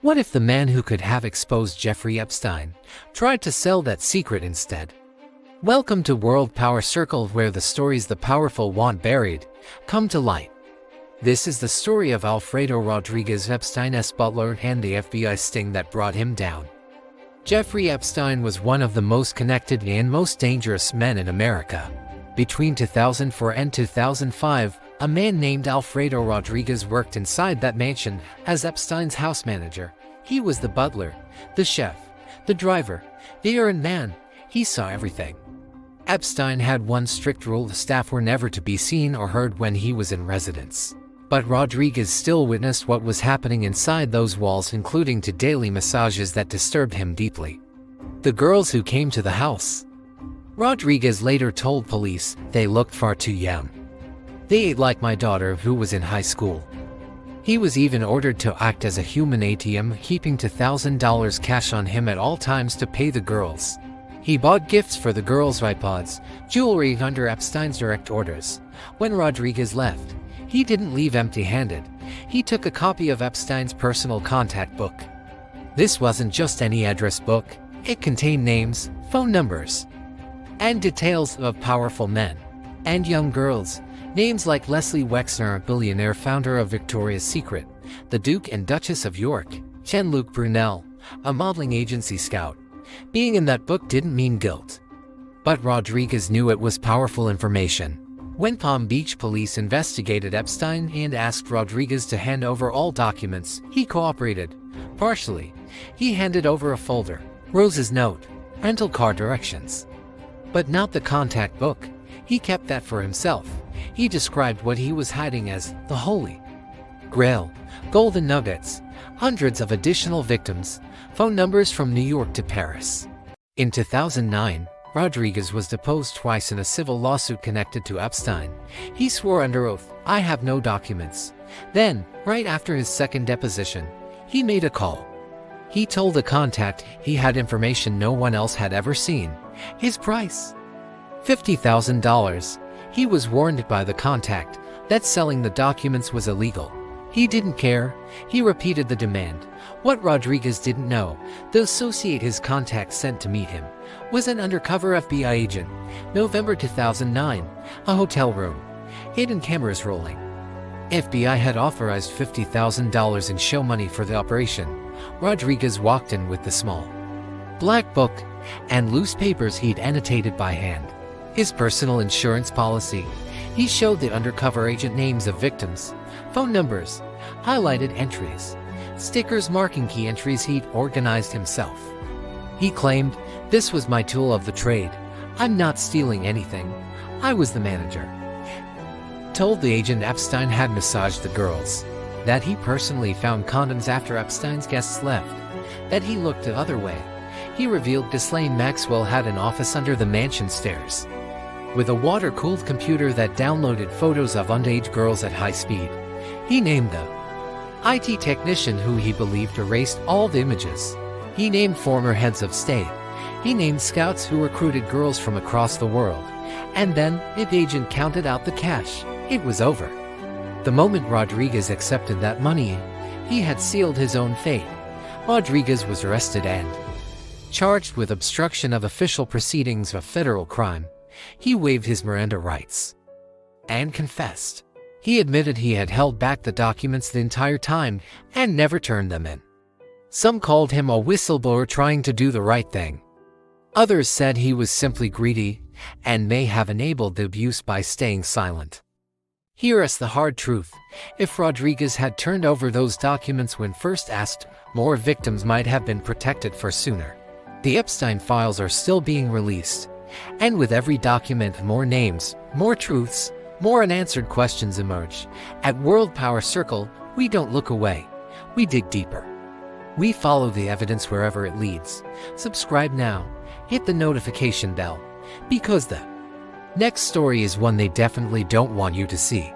What if the man who could have exposed Jeffrey Epstein tried to sell that secret instead? Welcome to World Power Circle, where the stories the powerful want buried come to light. This is the story of Alfredo Rodriguez Epstein's Butler and the FBI sting that brought him down. Jeffrey Epstein was one of the most connected and most dangerous men in America. Between 2004 and 2005, a man named Alfredo Rodriguez worked inside that mansion as Epstein's house manager. He was the butler, the chef, the driver, the errand man. He saw everything. Epstein had one strict rule: the staff were never to be seen or heard when he was in residence. But Rodriguez still witnessed what was happening inside those walls, including to daily massages that disturbed him deeply. The girls who came to the house, Rodriguez later told police, they looked far too young. They ate like my daughter, who was in high school. He was even ordered to act as a human ATM, keeping $2,000 cash on him at all times to pay the girls. He bought gifts for the girls' iPods, jewelry under Epstein's direct orders. When Rodriguez left, he didn't leave empty-handed. He took a copy of Epstein's personal contact book. This wasn't just any address book. It contained names, phone numbers, and details of powerful men and young girls. Names like Leslie Wexner, a billionaire founder of Victoria's Secret, the Duke and Duchess of York, Jean-Luc Brunel, a modeling agency scout. Being in that book didn't mean guilt. But Rodriguez knew it was powerful information. When Palm Beach police investigated Epstein and asked Rodriguez to hand over all documents, he cooperated. Partially, he handed over a folder, Rose's note, rental car directions. But not the contact book. He kept that for himself. He described what he was hiding as the Holy Grail, golden nuggets, hundreds of additional victims, phone numbers from New York to Paris. In 2009, Rodriguez was deposed twice in a civil lawsuit connected to Epstein. He swore under oath, "I have no documents." Then, right after his second deposition, he made a call. He told the contact he had information no one else had ever seen. His price? $50,000. He was warned by the contact that selling the documents was illegal. He didn't care. He repeated the demand. What Rodriguez didn't know, the associate his contact sent to meet him was an undercover FBI agent. November 2009, a hotel room. Hidden cameras rolling. FBI had authorized $50,000 in show money for the operation. Rodriguez walked in with the small black book and loose papers he'd annotated by hand. His personal insurance policy. He showed the undercover agent names of victims, phone numbers, highlighted entries, stickers marking key entries he'd organized himself. He claimed, "This was my tool of the trade. I'm not stealing anything. I was the manager." Told the agent Epstein had massaged the girls, that he personally found condoms after Epstein's guests left, that he looked the other way. He revealed Ghislaine Maxwell had an office under the mansion stairs, with a water-cooled computer that downloaded photos of underage girls at high speed. He named the IT technician who he believed erased all the images. He named former heads of state. He named scouts who recruited girls from across the world. And then, if the agent counted out the cash, it was over. The moment Rodriguez accepted that money, he had sealed his own fate. Rodriguez was arrested and charged with obstruction of official proceedings, a federal crime. He waived his Miranda rights and confessed. He admitted he had held back the documents the entire time and never turned them in. Some called him a whistleblower trying to do the right thing. Others said he was simply greedy and may have enabled the abuse by staying silent. Hear us the hard truth. If Rodriguez had turned over those documents when first asked, more victims might have been protected for sooner. The Epstein files are still being released. And with every document, more names, more truths, more unanswered questions emerge. At World Power Circle, we don't look away. We dig deeper. We follow the evidence wherever it leads. Subscribe now. Hit the notification bell. Because the next story is one they definitely don't want you to see.